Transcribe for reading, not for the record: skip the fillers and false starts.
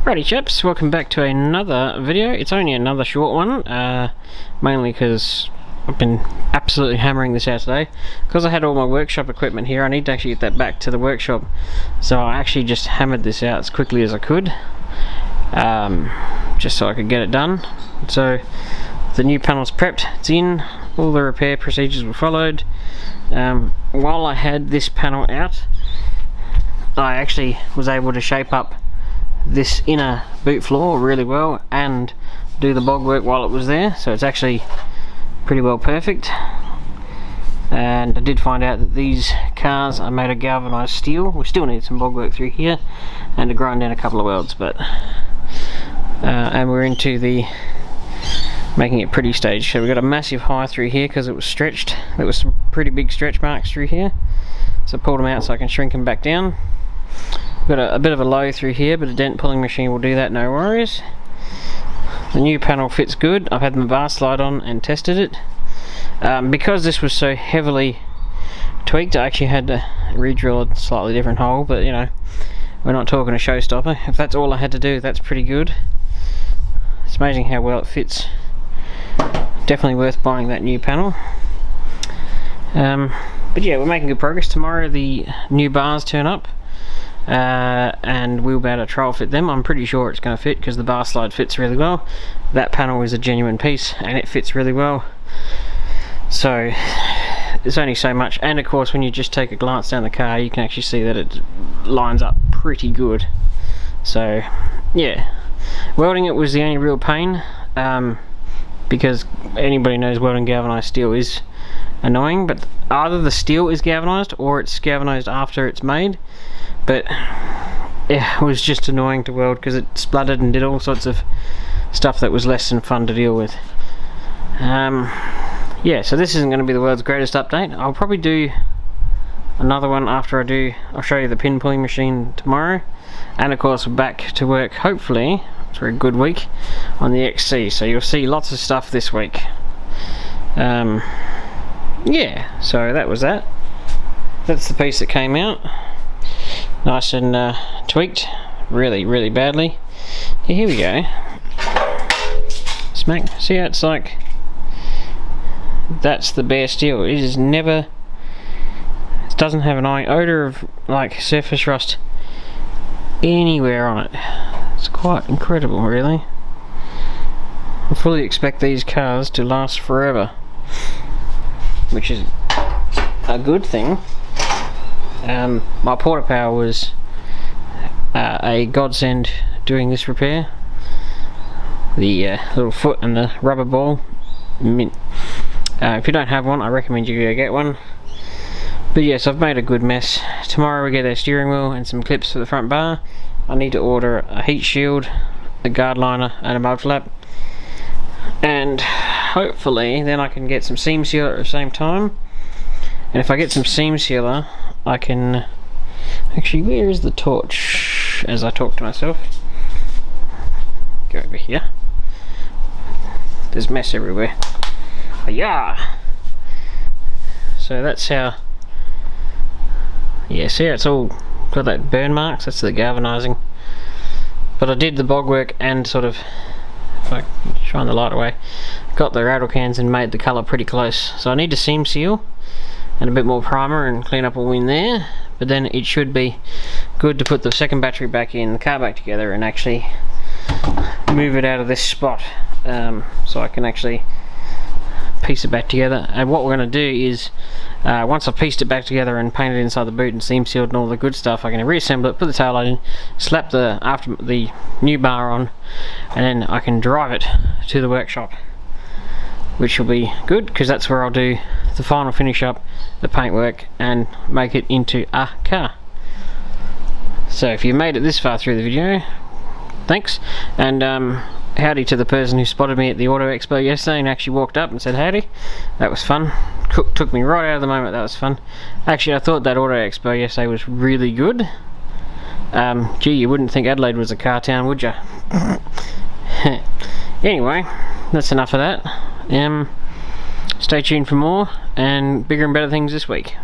Righty chaps, welcome back to another video. It's only another short one, mainly because I've been absolutely hammering this out today. Because I had all my workshop equipment here, I need to actually get that back to the workshop. So I actually just hammered this out as quickly as I could, just so I could get it done. So the new panel's prepped, it's in, all the repair procedures were followed. While I had this panel out, I actually was able to shape up this inner boot floor really well and do the bog work while it was there, so it's actually pretty well perfect. And I did find out that these cars are made of galvanized steel. We still need some bog work through here and to grind down a couple of welds, but and we're into the making it pretty stage. So we've got a massive high through here because it was stretched. There was some pretty big stretch marks through here, so I pulled them out so I can shrink them back down. Got a bit of a low through here, but a dent pulling machine will do that, no worries. The new panel fits good. I've had my bar slide on and tested it. Because this was so heavily tweaked, I actually had to re-drill a slightly different hole, but you know, we're not talking a showstopper. If that's all I had to do, that's pretty good. It's amazing how well it fits. Definitely worth buying that new panel. But yeah, we're making good progress. Tomorrow the new bars turn up. And we'll be able to trial fit them. I'm pretty sure it's going to fit because the bar slide fits really well. That panel is a genuine piece and it fits really well, so there's only so much. And of course, when you just take a glance down the car, you can actually see that it lines up pretty good. So yeah, welding it was the only real pain, because anybody knows welding galvanized steel is annoying, but either the steel is galvanized or it's galvanized after it's made. But yeah, it was just annoying to weld because it spluttered and did all sorts of stuff that was less than fun to deal with. Yeah, so this isn't going to be the world's greatest update. I'll probably do another one after I'll show you the pin pulling machine tomorrow. And of course we're back to work, hopefully, for a good week on the XC. So you'll see lots of stuff this week. Yeah, so that was that. That's the piece that came out. Nice and tweaked, really badly. Yeah, here we go. Smack. See how it's like, that's the bare steel. It is never, it doesn't have an iota of like surface rust anywhere on it. It's quite incredible, really. I fully expect these cars to last forever, which is a good thing. My porta power was a godsend doing this repair. The little foot and the rubber ball, mint. If you don't have one, I recommend you go get one. But yes, I've made a good mess. Tomorrow we get a steering wheel and some clips for the front bar. I need to order a heat shield, a guard liner and a mud flap, and hopefully then I can get some seam sealer at the same time. And if I get some seam sealer, I can actually, where is the torch as I talk to myself? Go over here. There's mess everywhere. Yeah. So that's how, yeah, see how it's all got that burn marks? That's the galvanizing. But I did the bog work and sort of, if I shine the light away, got the rattle cans and made the colour pretty close. So I need to seam seal and a bit more primer and clean up all in there, but then it should be good to put the second battery back in, the car back together, and actually move it out of this spot, so I can actually piece it back together. And what we're going to do is, once I've pieced it back together and painted inside the boot and seam sealed and all the good stuff, I can reassemble it, put the taillight in, slap the new bar on, and then I can drive it to the workshop, which will be good because that's where I'll do the final finish up, the paintwork, and make it into a car. So if you made it this far through the video, thanks, and howdy to the person who spotted me at the Auto Expo yesterday and actually walked up and said howdy. That was fun. Cook took me right out of the moment. That was fun. Actually, I thought that Auto Expo yesterday was really good. Gee, you wouldn't think Adelaide was a car town, would you? Anyway, that's enough of that. Stay tuned for more and bigger and better things this week.